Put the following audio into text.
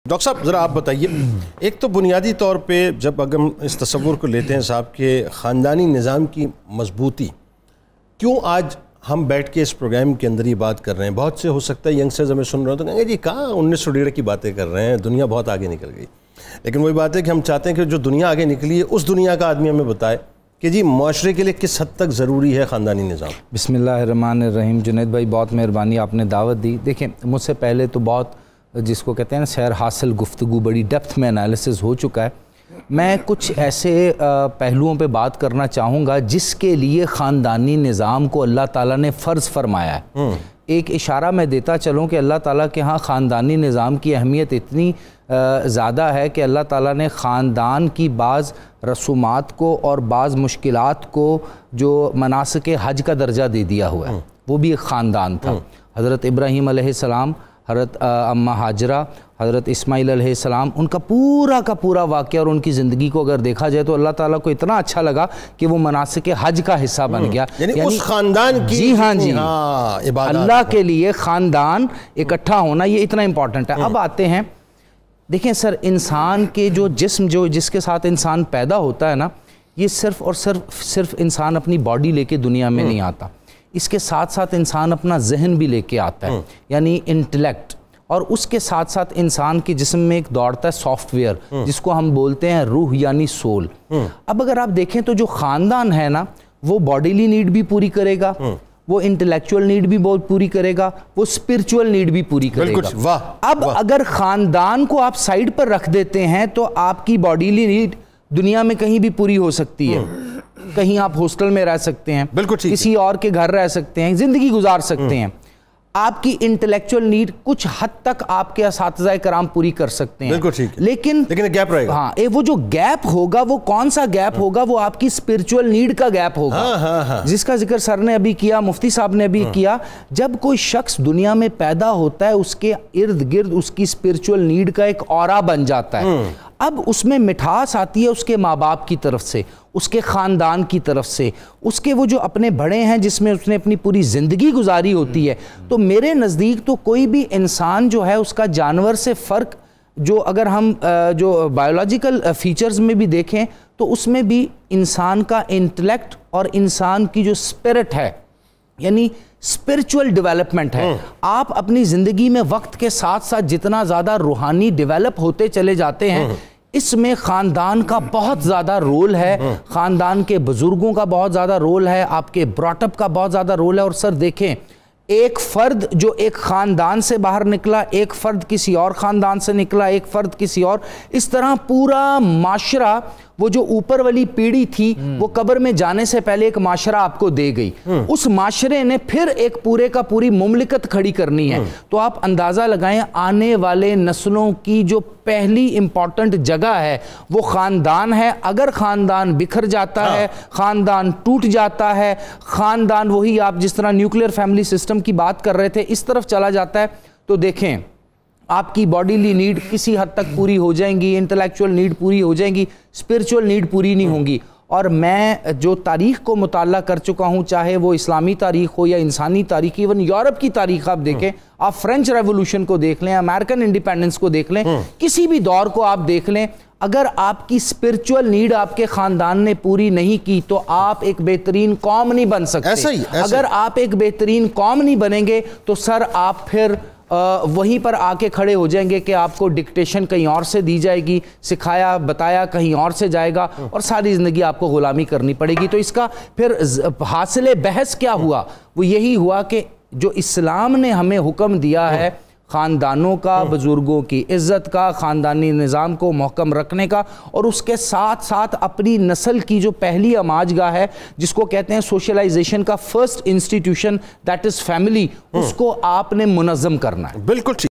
Doctor صاحب ذرا آپ بتائیے، ایک تو بنیادی طور پہ جب اگر ہم اس تصور کو لیتے ہیں صاحب کہ خاندانی نظام کی مضبوطی، کیوں آج ہم بیٹھ کے اس پروگرام کے اندر یہ بات کر رہے ہیں؟ بہت سے ہو سکتا ہے ینگسٹرز ہمیں سن رہے ہوں تو کہیں گے جی کہاں 1901 کی باتیں کر رہے ہیں، دنیا بہت آگے نکل گئی. لیکن وہی بات ہے کہ ہم چاہتے ہیں کہ جو دنیا آگے نکلی ہے اس دنیا کا آدمی ہمیں بتائے کہ جی معاشرے کے لیے کس حد تک ضروری ہے خاندانی نظام. بسم اللہ الرحمن الرحیم. جنید بھائی بہت مہربانی، آپ نے دعوت دی. دیکھیں مجھ سے پہلے تو بہت جس کو کہتے ہیں نا سیر حاصل گفتگو، بڑی ڈیپتھ میں انالیسز ہو چکا ہے. میں کچھ ایسے پہلوؤں پہ بات کرنا چاہوں گا جس کے لیے خاندانی نظام کو اللہ تعالیٰ نے فرض فرمایا ہے. ایک اشارہ میں دیتا چلوں کہ اللہ تعالیٰ کے ہاں خاندانی نظام کی اہمیت اتنی زیادہ ہے کہ اللہ تعالیٰ نے خاندان کی بعض رسومات کو اور بعض مشکلات کو جو مناسک حج کا درجہ دے دیا ہوا ہے. وہ بھی ایک خاندان تھا. حضرت ابراہیم علیہ السلام، حضرت اماں ہاجرہ، حضرت اسماعیل علیہ السلام، ان کا پورا واقعہ اور ان کی زندگی کو اگر دیکھا جائے تو اللہ تعالیٰ کو اتنا اچھا لگا کہ وہ مناسک حج کا حصہ بن گیا. یعنی اس خاندان کی جی ہاں اللہ کے لیے خاندان اکٹھا ہونا یہ اتنا امپورٹنٹ ہے. اب آتے ہیں، دیکھیں سر، انسان کے جو جسم جس کے ساتھ انسان پیدا ہوتا ہے نا، یہ صرف اور صرف انسان اپنی باڈی لے کے دنیا میں نہیں آتا. اس کے ساتھ ساتھ انسان اپنا ذہن بھی لے کے آتا ہے، یعنی انٹلیکٹ. اور اس کے ساتھ ساتھ انسان کے جسم میں ایک دوڑتا ہے سافٹ ویئر جس کو ہم بولتے ہیں روح یعنی سول. اب اگر آپ دیکھیں تو جو خاندان ہے نا وہ باڈیلی نیڈ بھی پوری کرے گا، وہ انٹلیکچوئل نیڈ بھی بہت پوری کرے گا، وہ اسپرچول نیڈ بھی پوری کرے گا. اب اگر خاندان کو آپ سائیڈ پر رکھ دیتے ہیں تو آپ کی باڈیلی نیڈ دنیا میں کہیں بھی پوری ہو سکتی ہے. کہیں آپ ہاسٹل میں رہ سکتے ہیں، کسی اور کے گھر رہ سکتے ہیں، زندگی گزار سکتے ہیں. آپ کی انٹلیکچوئل نیڈ کچھ حد تک آپ کے اساتذہ کرام پوری کر سکتے ہیں. لیکن گیپ رہے گا. ہاں، وہ جو گیپ ہوگا وہ کون سا گیپ ہوگا؟ وہ آپ کی اسپرچول نیڈ کا گیپ ہوگا، جس کا ذکر سر نے ابھی کیا، مفتی صاحب نے ابھی کیا. جب کوئی شخص دنیا میں پیدا ہوتا ہے اس کے ارد گرد اس کی اسپرچول نیڈ کا ایک اورا بن جاتا ہے. اب اس میں مٹھاس آتی ہے اس کے ماں باپ کی طرف سے، اس کے خاندان کی طرف سے، اس کے وہ جو اپنے بڑے ہیں جس میں اس نے اپنی پوری زندگی گزاری ہوتی ہے. تو میرے نزدیک تو کوئی بھی انسان جو ہے اس کا جانور سے فرق، جو اگر ہم جو بایولوجیکل فیچرز میں بھی دیکھیں تو اس میں بھی انسان کا انٹلیکٹ اور انسان کی جو اسپرٹ ہے، یعنی اسپرچول ڈیولپمنٹ ہے. آپ اپنی زندگی میں وقت کے ساتھ ساتھ جتنا زیادہ روحانی ڈیولپ ہوتے چلے جاتے ہیں، اس میں خاندان کا بہت زیادہ رول ہے، خاندان کے بزرگوں کا بہت زیادہ رول ہے، آپ کے براٹ اپ کا بہت زیادہ رول ہے. اور سر دیکھیں، ایک فرد جو ایک خاندان سے باہر نکلا، ایک فرد کسی اور خاندان سے نکلا، ایک فرد کسی اور، اس طرح پورا معاشرہ، وہ جو اوپر والی پیڑھی تھی وہ قبر میں جانے سے پہلے ایک معاشرہ آپ کو دے گئی. اس معاشرے نے پھر ایک پورے کا پوری مملکت کھڑی کرنی ہے. تو آپ اندازہ لگائیں آنے والے نسلوں کی جو پہلی امپورٹنٹ جگہ ہے وہ خاندان ہے. اگر خاندان بکھر جاتا ہے، خاندان ٹوٹ جاتا ہے، خاندان وہی آپ جس طرح نیوکلیر فیملی سسٹم کی بات کر رہے تھے اس طرف چلا جاتا ہے، تو دیکھیں آپ کی باڈیلی نیڈ کسی حد تک پوری ہو جائیں گی، انٹلیکچوئل نیڈ پوری ہو جائیں گی، اسپرچول نیڈ پوری نہیں ہوں گی. اور میں جو تاریخ کو مطالعہ کر چکا ہوں، چاہے وہ اسلامی تاریخ ہو یا انسانی تاریخ، ایون یورپ کی تاریخ آپ دیکھیں، آپ فرینچ ریولوشن کو دیکھ لیں، امریکن انڈیپینڈنس کو دیکھ لیں، کسی بھی دور کو آپ دیکھ لیں، اگر آپ کی اسپرچول نیڈ آپ کے خاندان نے پوری نہیں کی تو آپ ایک بہترین قوم نہیں بن سکتے. اگر آپ ایک بہترین قوم نہیں بنیں گے تو سر آپ پھر وہیں پر آ کے کھڑے ہو جائیں گے کہ آپ کو ڈکٹیشن کہیں اور سے دی جائے گی، سکھایا بتایا کہیں اور سے جائے گا، اور ساری زندگی آپ کو غلامی کرنی پڑے گی. تو اس کا پھر حاصل بحث کیا ہوا؟ وہ یہی ہوا کہ جو اسلام نے ہمیں حکم دیا ہے خاندانوں کا، بزرگوں کی عزت کا، خاندانی نظام کو محکم رکھنے کا، اور اس کے ساتھ ساتھ اپنی نسل کی جو پہلی آماج گاہ ہے جس کو کہتے ہیں سوشلائزیشن کا first institution, that is family, اس کو آپ نے منظم کرنا ہے. بالکل ٹھیک.